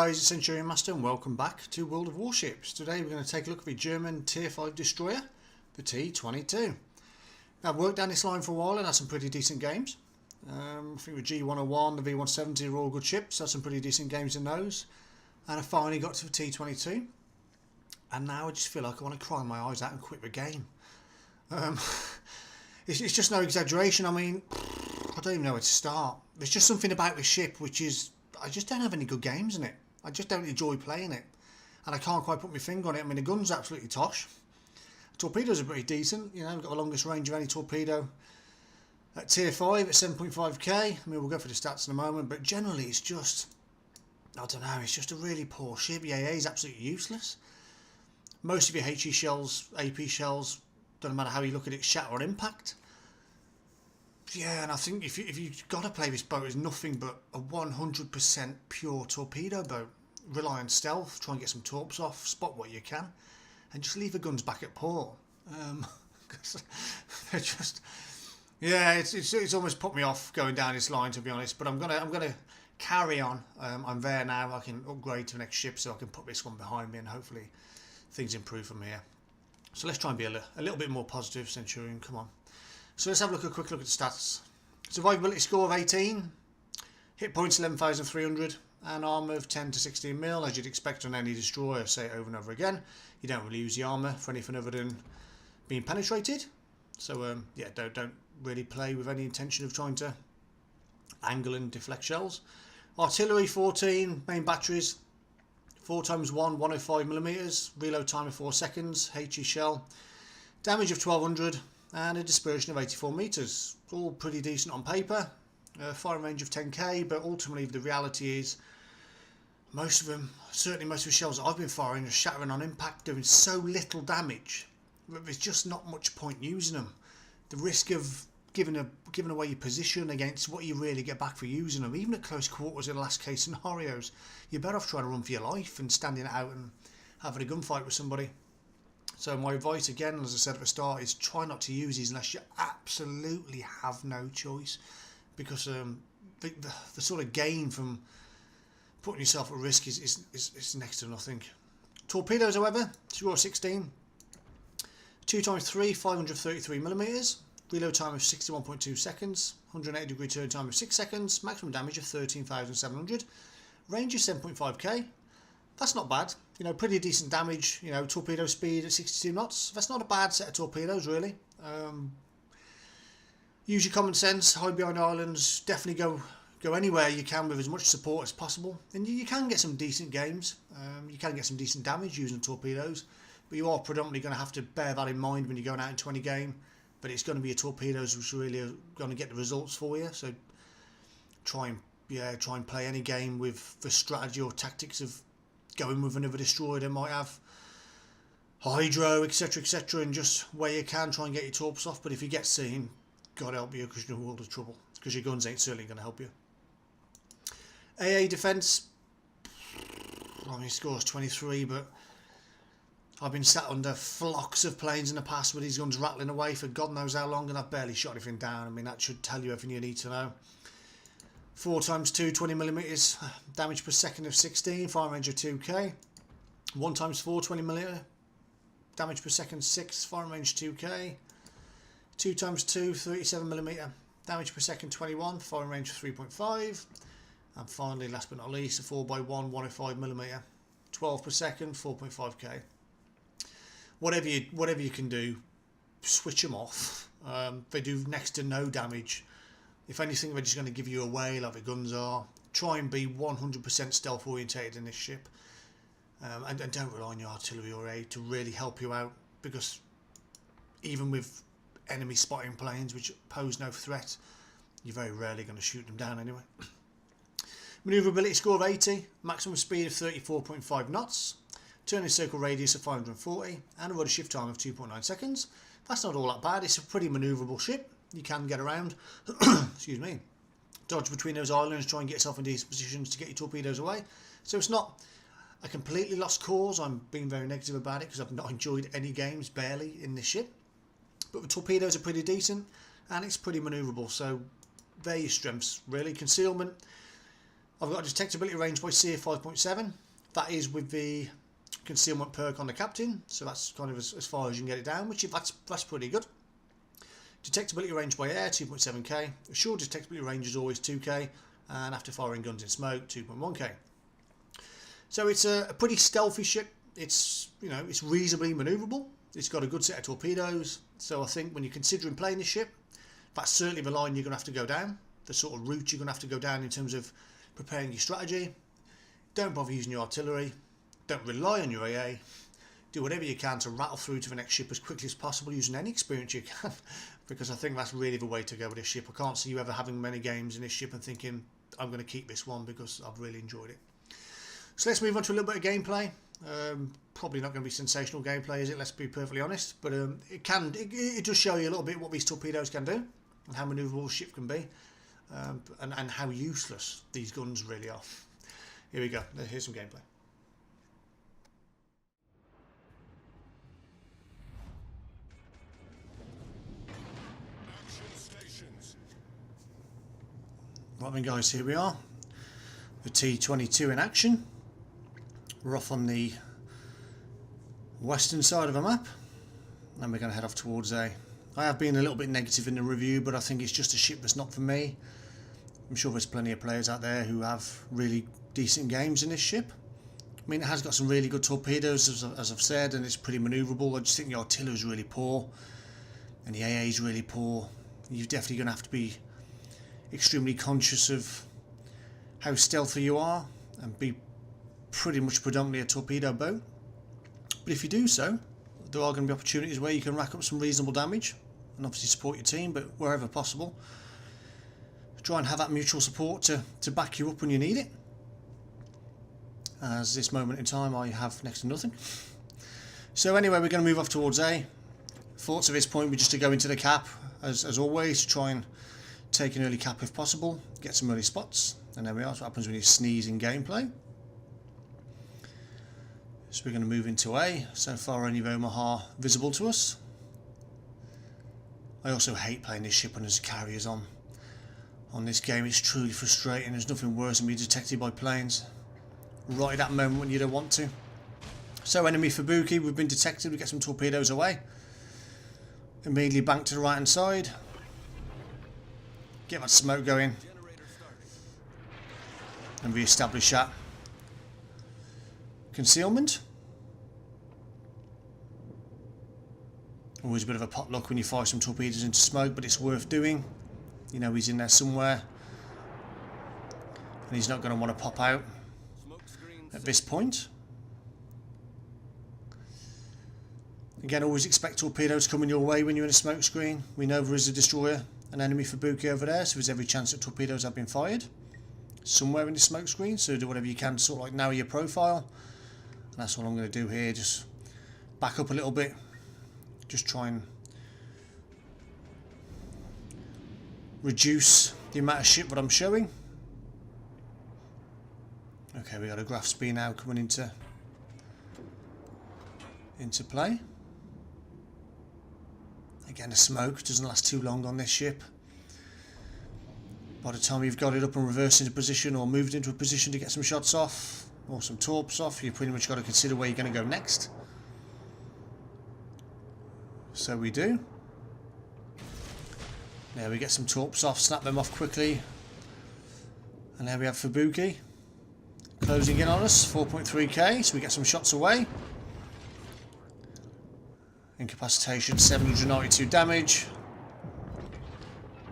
guys, it's Centurion Master and welcome back to World of Warships. Today we're going to take a look at the German Tier 5 destroyer, the T-22. Now I've worked down this line for a while and had some pretty decent games. I think the G101, the V170 are all good ships, had some pretty decent games in those. And I finally got to the T-22. And now I just feel like I want to cry my eyes out and quit the game. It's just no exaggeration. I mean, I don't even know where to start. There's just something about the ship which is, I just don't have any good games in it. I just don't enjoy playing it. And I can't quite put my finger on it. I mean, the gun's absolutely tosh. Torpedoes are pretty decent. You know, we've got the longest range of any torpedo at Tier 5 at 7.5k. I mean, we'll go for the stats in a moment. But generally, it's just, I don't know, it's just a really poor ship. The AA is absolutely useless. Most of your HE shells, AP shells, doesn't matter how you look at it, shatter on impact. Yeah, and I think if you've got to play this boat as nothing but a 100% pure torpedo boat, rely on stealth, try and get some torps off, spot what you can, and just leave the guns back at port. Cause they're just, yeah, it's almost put me off going down this line, to be honest. But I'm gonna carry on. I'm there now. I can upgrade to the next ship, so I can put this one behind me, and hopefully things improve from here. So let's try and be a little bit more positive, Centurion. Come on. So let's have a quick look at the stats. Survivability score of 18, hit points 11,300, and armour of 10 to 16 mil, as you'd expect on any destroyer. Say it over and over again. You don't really use the armour for anything other than being penetrated. So yeah, don't really play with any intention of trying to angle and deflect shells. Artillery 14, main batteries 4x1, 105mm, reload time of 4 seconds, HE shell, damage of 1200. And a dispersion of 84 metres. All pretty decent on paper. Firing range of 10k, but ultimately the reality is most of them, certainly most of the shells that I've been firing, are shattering on impact, doing so little damage that there's just not much point using them. The risk of giving away your position against what you really get back for using them, even at close quarters in last case scenarios, you're better off trying to run for your life and standing it out and having a gunfight with somebody. So my advice again, as I said at the start, is try not to use these unless you absolutely have no choice, because the sort of gain from putting yourself at risk is next to nothing. Torpedoes, however, 216, 2x3, 533mm, reload time of 61.2 seconds, 180 degree turn time of 6 seconds, maximum damage of 13,700, range of 7.5k. That's not bad, you know, pretty decent damage, you know, torpedo speed at 62 knots. That's not a bad set of torpedoes, really. Use your common sense, hide behind islands, definitely go anywhere you can with as much support as possible. And you can get some decent games, you can get some decent damage using torpedoes, but you are predominantly going to have to bear that in mind when you're going out into any game. But it's going to be your torpedoes which really are going to get the results for you, so try and play any game with the strategy or tactics of going with another destroyer that might have hydro, etc, and just where you can try and get your torps off. But if you get seen, God help you, because you're in a world of trouble, because your guns ain't certainly going to help you. AA defence, I mean, scores 23, but I've been sat under flocks of planes in the past with these guns rattling away for God knows how long, and I've barely shot anything down. I mean, that should tell you everything you need to know. 4x2, 20mm, damage per second of 16, fire range of 2k. 1x4, 20mm, damage per second 6, fire range 2k. 2x2, 37mm, damage per second 21, fire range 3.5. And finally, last but not least, a 4x1, 105mm, 12 per second, 4.5k. Whatever you can do, switch them off. They do next to no damage. If anything, they're just going to give you away like the guns are. Try and be 100% stealth orientated in this ship, and don't rely on your artillery or aid to really help you out, because even with enemy spotting planes which pose no threat, you're very rarely going to shoot them down anyway. Manoeuvrability score of 80, maximum speed of 34.5 knots, turning circle radius of 540, and a rudder shift time of 2.9 seconds. That's not all that bad. It's a pretty manoeuvrable ship. You can get around, excuse me, dodge between those islands, try and get yourself in decent positions to get your torpedoes away. So it's not a completely lost cause. I'm being very negative about it because I've not enjoyed any games, barely, in this ship. But the torpedoes are pretty decent, and it's pretty manoeuvrable. So they're your strengths, really. Concealment, I've got a detectability range by CA 5.7. That is with the concealment perk on the captain, so that's kind of as far as you can get it down, which that's pretty good. Detectability range by air 2.7k. Assured detectability range is always 2k, and after firing guns in smoke 2.1k. So it's a pretty stealthy ship. It's, you know, it's reasonably manoeuvrable. It's got a good set of torpedoes. So I think when you're considering playing this ship, that's certainly the line you're going to have to go down. The sort of route you're going to have to go down in terms of preparing your strategy. Don't bother using your artillery. Don't rely on your AA. Do whatever you can to rattle through to the next ship as quickly as possible using any experience you can. Because I think that's really the way to go with this ship. I can't see you ever having many games in this ship and thinking, I'm going to keep this one because I've really enjoyed it. So let's move on to a little bit of gameplay. Probably not going to be sensational gameplay, is it? Let's be perfectly honest. But it does show you a little bit what these torpedoes can do and how manoeuvrable the ship can be, and how useless these guns really are. Here we go. Here's some gameplay. Right then guys, here we are. The T-22 in action. We're off on the western side of the map, and we're going to head off towards A. I have been a little bit negative in the review, but I think it's just a ship that's not for me. I'm sure there's plenty of players out there who have really decent games in this ship. I mean, it has got some really good torpedoes, as I've said, and it's pretty manoeuvrable. I just think the artillery is really poor, and the AA is really poor. You're definitely going to have to be extremely conscious of how stealthy you are, and be pretty much predominantly a torpedo boat. But if you do so, there are going to be opportunities where you can rack up some reasonable damage and obviously support your team, but wherever possible, try and have that mutual support to back you up when you need it. As this moment in time I have next to nothing. So anyway, we're going to move off towards A. Thoughts at this point were just to go into the cap as always, to try and take an early cap if possible, get some early spots, and there we are. That's what happens when you sneeze in gameplay. So we're going to move into A. So far only Omaha visible to us. I also hate playing this ship when there's carriers on this game. It's truly frustrating. There's nothing worse than being detected by planes right at that moment when you don't want to. So enemy Fubuki, we've been detected. We get some torpedoes away. Immediately bank to the right hand side. Get that smoke going and re-establish that concealment. Always a bit of a potluck when you fire some torpedoes into smoke, but it's worth doing. You know he's in there somewhere, and he's not going to want to pop out at this point. Again, always expect torpedoes coming your way when you're in a smoke screen. We know there is a destroyer, an enemy Fubuki over there, so there's every chance that torpedoes have been fired somewhere in the smoke screen. So do whatever you can to sort of like narrow your profile. And that's all I'm going to do here. Just back up a little bit. Just try and reduce the amount of ship that I'm showing. Okay, we got a graph speed now coming into play. Again, the smoke doesn't last too long on this ship. By the time you've got it up and reversed into position or moved into a position to get some shots off or some torps off, you've pretty much got to consider where you're going to go next. So we do. There we get some torps off, snap them off quickly. And there we have Fubuki closing in on us, 4.3k, so we get some shots away. Incapacitation, 792 damage.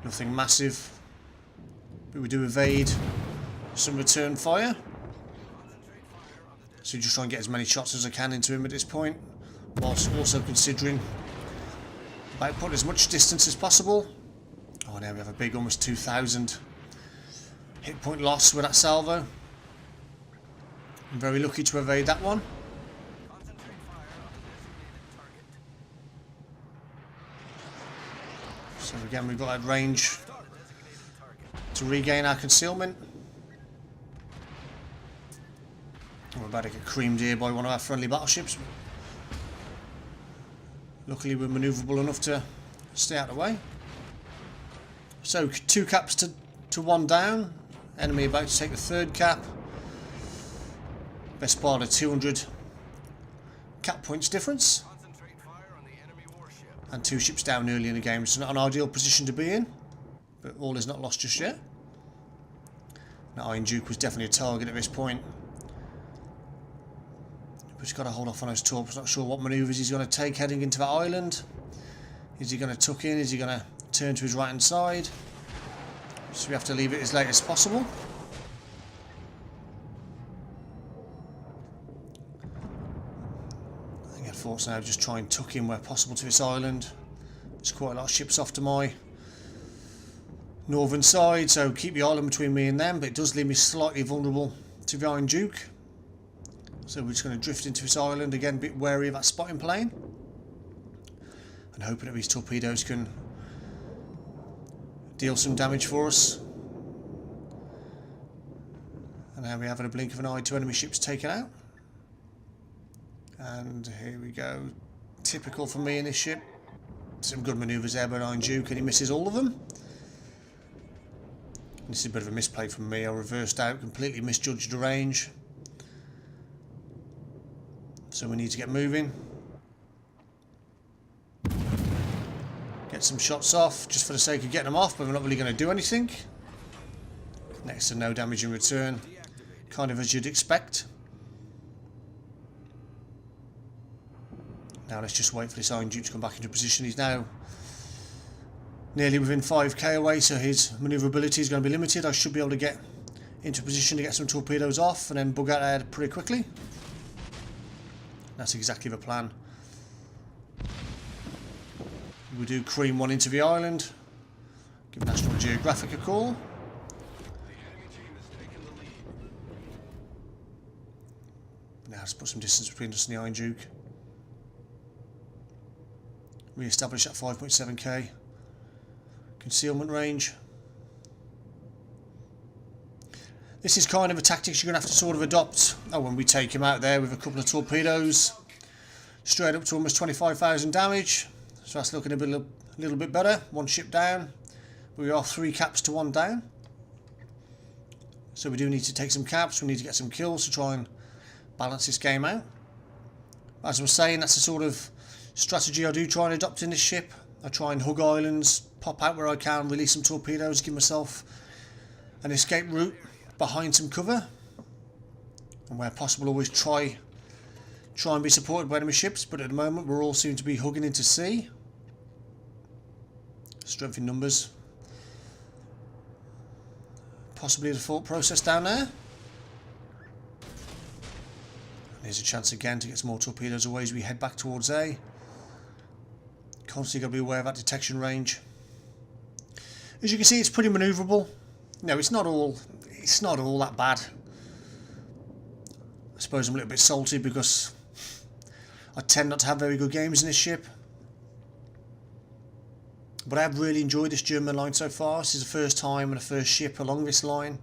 Nothing massive. But we do evade some return fire. So just try and get as many shots as I can into him at this point, whilst also considering about putting as much distance as possible. Oh, there we have a big, almost 2,000 hit point loss with that salvo. I'm very lucky to evade that one. So again, we've got that range to regain our concealment. We're about to get creamed here by one of our friendly battleships. Luckily we're manoeuvrable enough to stay out of the way. So 2 caps to 1 down. Enemy about to take the third cap. Best part of 200 cap points difference. And 2 ships down early in the game. It's not an ideal position to be in, but all is not lost just yet. Now, Iron Duke was definitely a target at this point. But he's got to hold off on those torps. Not sure what manoeuvres he's going to take heading into that island. Is he going to tuck in? Is he going to turn to his right hand side? So we have to leave it as late as possible. I think I'd force now just try and tuck in where possible to this island. There's quite a lot of ships off to my northern side, so keep the island between me and them, but it does leave me slightly vulnerable to the Iron Duke. So we're just going to drift into this island, again a bit wary of that spotting plane. And hoping that these torpedoes can deal some damage for us. And now we have in a blink of an eye 2 enemy ships taken out. And here we go. Typical for me in this ship. Some good manoeuvres there by Iron Duke, and he misses all of them. This is a bit of a misplay from me. I reversed out, completely misjudged the range. So we need to get moving. Get some shots off, just for the sake of getting them off, but we're not really going to do anything. Next to no damage in return. Kind of as you'd expect. Now let's just wait for this Iron Duke to come back into position. He's now nearly within 5k away, so his manoeuvrability is going to be limited. I should be able to get into position to get some torpedoes off and then bug out ahead pretty quickly. That's exactly the plan. We do cream one into the island. Give National Geographic a call. Now let's put some distance between us and the Iron Duke. Re-establish at 5.7k. Concealment range. This is kind of a tactics you're going to have to sort of adopt. Oh, when we take him out there with a couple of torpedoes. Straight up to almost 25,000 damage. So that's looking a little bit better. 1 ship down. We are 3 caps to 1 down. So we do need to take some caps. We need to get some kills to try and balance this game out. As I was saying, that's the sort of strategy I do try and adopt in this ship. I try and hug islands, pop out where I can, release some torpedoes, give myself an escape route behind some cover, and where possible always try and be supported by enemy ships, but at the moment we're all soon to be hugging into sea. Strength in numbers. Possibly the thought process down there. Here's a chance again to get some more torpedoes away as we head back towards A. Constantly got to be aware of that detection range. As you can see, it's pretty manoeuvrable. No, it's not all that bad. I suppose I'm a little bit salty because I tend not to have very good games in this ship. But I have really enjoyed this German line so far. This is the first time and the first ship along this line.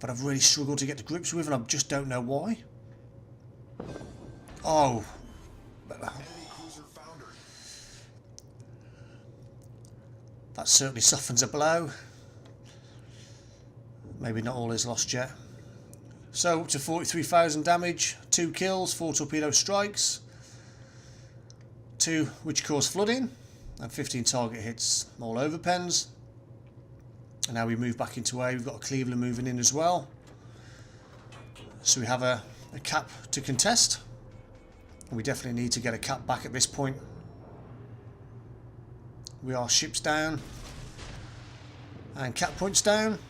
But I've really struggled to get to grips with, and I just don't know why. Oh. That certainly softens a blow. Maybe not all is lost yet. So up to 43,000 damage, 2 kills, 4 torpedo strikes, 2 which cause flooding, and 15 target hits all over pens. And now we move back into A. We've got a Cleveland moving in as well. So we have a cap to contest. And we definitely need to get a cap back at this point. We are ships down and cap points down.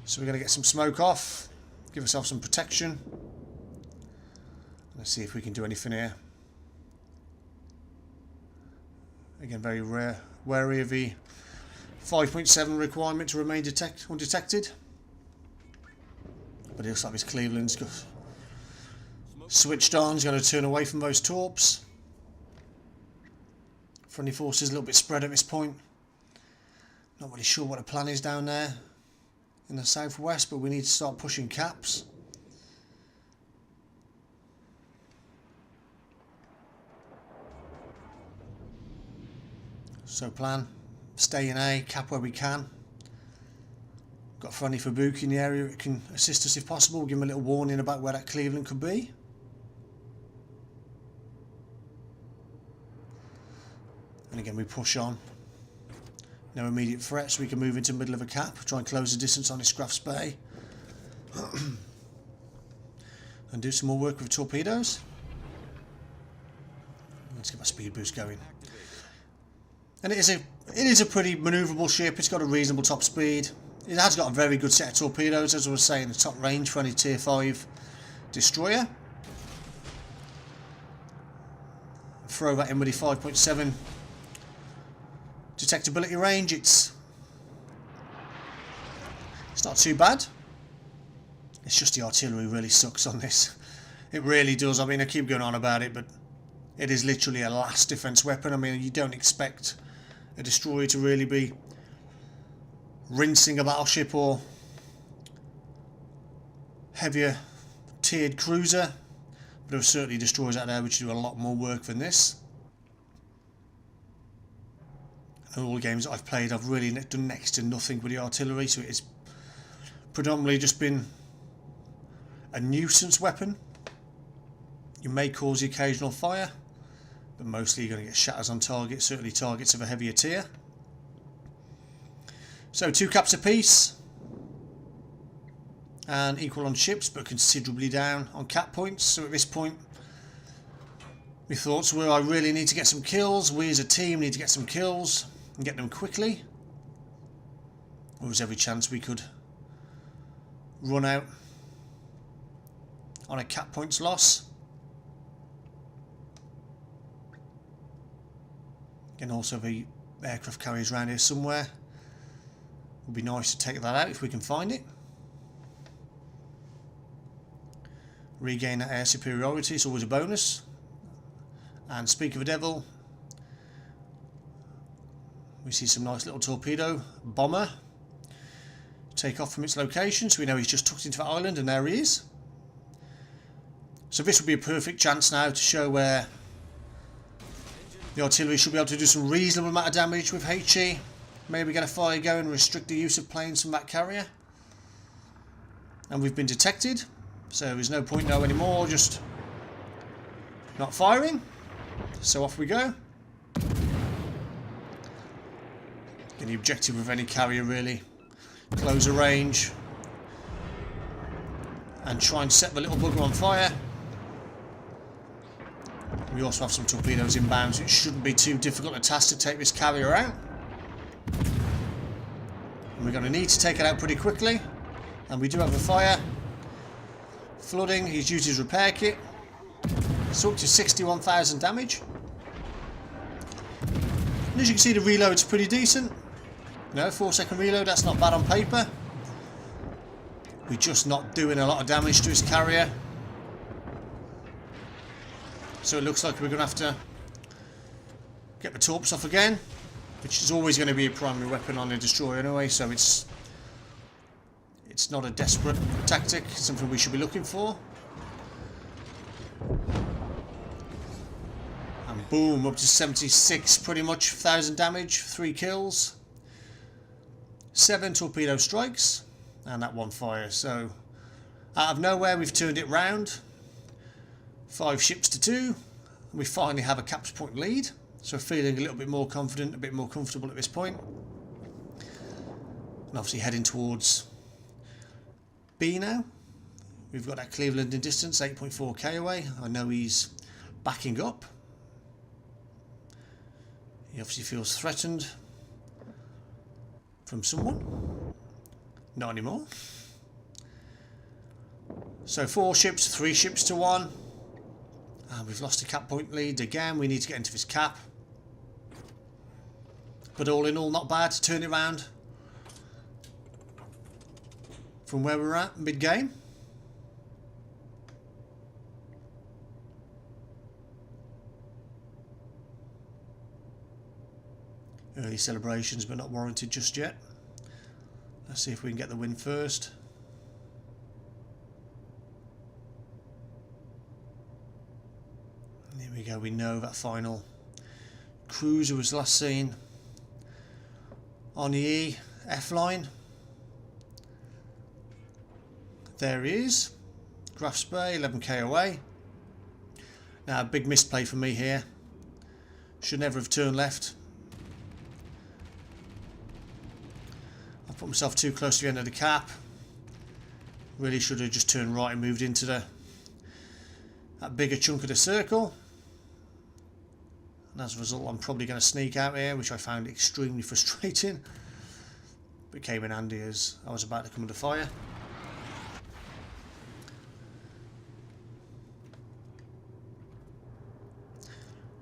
So we're going to get some smoke off, give ourselves some protection. Let's see if we can do anything here. Again, very wary of the 5.7 requirement to remain undetected. But it looks like this Cleveland's switched on. He's going to turn away from those torps. Friendly forces a little bit spread at this point. Not really sure what the plan is down there in the southwest, but we need to start pushing caps. So plan, stay in A, cap where we can. Got a friendly Fabuki in the area that can assist us if possible. We'll give him a little warning about where that Cleveland could be. And again we push on. No immediate threat, so we can move into the middle of a cap. Try and close the distance on this Scraff's Bay. And do some more work with torpedoes. Let's get my speed boost going. And it is a pretty manoeuvrable ship. It's got a reasonable top speed. It has got a very good set of torpedoes, as I was saying, the top range for any tier 5 destroyer. Throw that in with the 5.7 detectability range. It's not too bad. It's just the artillery really sucks on this. It really does. I mean, I keep going on about it, but it is literally a last defense weapon. I mean, you don't expect a destroyer to really be rinsing a battleship or heavier tiered cruiser, but there are certainly destroyers out there which do a lot more work than this. In all the games that I've played, I've really done next to nothing with the artillery, so it's predominantly just been a nuisance weapon. You may cause the occasional fire, but mostly you're going to get shatters on target, certainly targets of a heavier tier. So 2 caps apiece, and equal on ships, but considerably down on cap points. So at this point, my thoughts were I really need to get some kills. We as a team need to get some kills and get them quickly. There was every chance we could run out on a cap points loss. And also the aircraft carriers around here somewhere. Would be nice to take that out if we can find it. Regain that air superiority is always a bonus. And speak of a devil, we see some nice little torpedo bomber take off from its location, so we know he's just tucked into the island, and there he is. So this would be a perfect chance now to show where the artillery should be able to do some reasonable amount of damage with HE. Maybe get a fire going and restrict the use of planes from that carrier. And we've been detected, so there's no point now anymore, just not firing. So off we go. Get the objective of any carrier really. Close a range and try and set the little bugger on fire. We also have some torpedoes inbound, so it shouldn't be too difficult a task to take this carrier out. And we're going to need to take it out pretty quickly. And we do have a fire. Flooding, he's used his repair kit. It's up to 61,000 damage. And as you can see, the reload's pretty decent. No, 4-second reload, that's not bad on paper. We're just not doing a lot of damage to his carrier. So it looks like we're going to have to get the torps off again, which is always going to be a primary weapon on a destroyer anyway, so it's not a desperate tactic, it's something we should be looking for. And boom, up to 76 pretty much 1,000 damage, 3 kills, 7 torpedo strikes, and that 1 fire. So out of nowhere we've turned it round. 5 ships to 2, and we finally have a caps point lead, so feeling a little bit more confident, a bit more comfortable at this point. And obviously heading towards B now. We've got that Cleveland in distance, 8.4k away. I know he's backing up. He obviously feels threatened from someone. Not anymore. So 4 ships, 3 ships to 1. And we've lost a cap point lead again. We need to get into this cap. But all in all, not bad to turn it around from where we're at mid-game. Early celebrations, but not warranted just yet. Let's see if we can get the win first. Here we go, we know that final cruiser was last seen on the F line. There he is. Graph spray, 11k away. Now, a big misplay for me here. Should never have turned left. I put myself too close to the end of the cap. Really should have just turned right and moved into that bigger chunk of the circle. And as a result, I'm probably going to sneak out here, which I found extremely frustrating. But it came in handy as I was about to come under fire.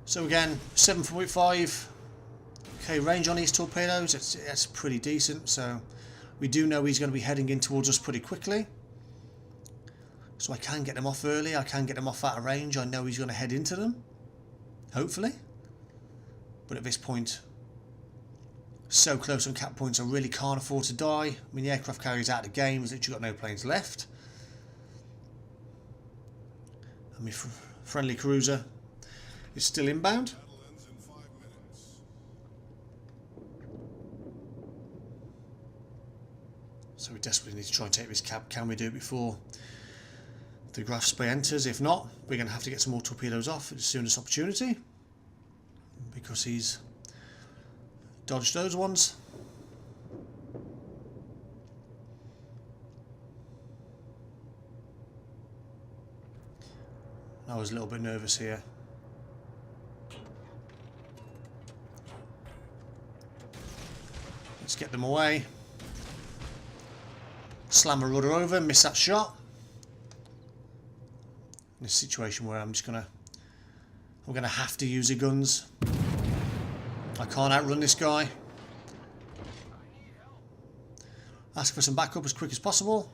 So again, 7.5k range on these torpedoes. It's pretty decent. So we do know he's going to be heading in towards us pretty quickly. So I can get them off early. I can get them off out of range. I know he's going to head into them, hopefully. But at this point, so close on cap points, I really can't afford to die. I mean, the aircraft carrier's out of the game. There's literally got no planes left. And my friendly cruiser is still inbound. So we desperately need to try and take this cap. Can we do it before the graph spray enters? If not, we're going to have to get some more torpedoes off at the soonest opportunity, because he's dodged those ones. I was a little bit nervous here. Let's get them away. Slam a rudder over, miss that shot. In a situation where I'm gonna have to use the guns. I can't outrun this guy. Ask for some backup as quick as possible.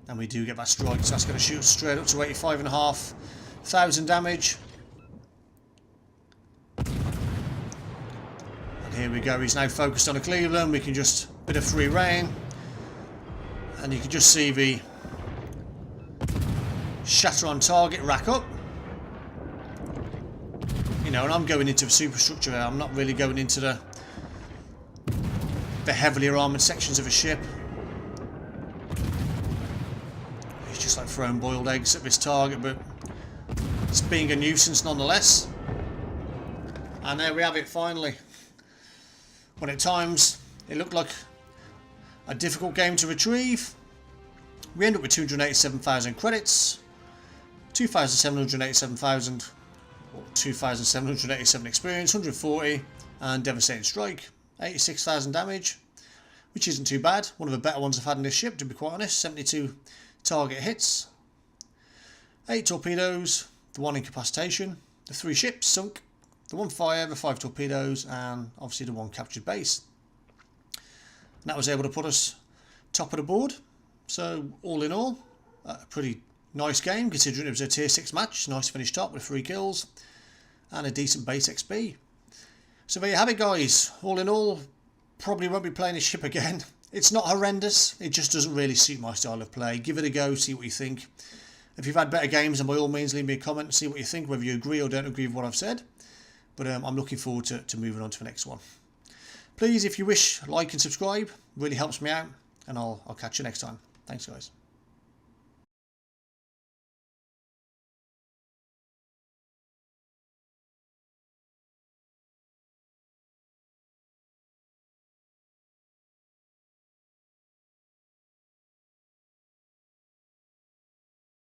And we do get that strike, so that's going to shoot straight up to 85,500 damage. And here we go, he's now focused on a Cleveland. We can just, bit of free rein. And you can just see the shatter on target rack up. You know, and I'm going into the superstructure here. I'm not really going into the heavily armoured sections of a ship. It's just like throwing boiled eggs at this target, but it's being a nuisance nonetheless. And there we have it finally. When at times it looked like a difficult game to retrieve, we end up with 287,000 credits, 2,787,000, or 2,787 experience, 140, and devastating strike, 86,000 damage, which isn't too bad. One of the better ones I've had in this ship, to be quite honest. 72 target hits, 8 torpedoes, the 1 incapacitation, the 3 ships sunk, the 1 fire, the 5 torpedoes, and obviously the 1 captured base. And that was able to put us top of the board. So all in all, a pretty nice game considering it was a tier 6 match. Nice finish top with 3 kills and a decent base XP. So there you have it, guys. All in all, probably won't be playing this ship again. It's not horrendous, it just doesn't really suit my style of play. Give it a go, see what you think. If you've had better games, then by all means leave me a comment and see what you think, whether you agree or don't agree with what I've said. But I'm looking forward to moving on to the next one. Please, if you wish, like and subscribe. Really helps me out, and I'll catch you next time. Thanks, guys.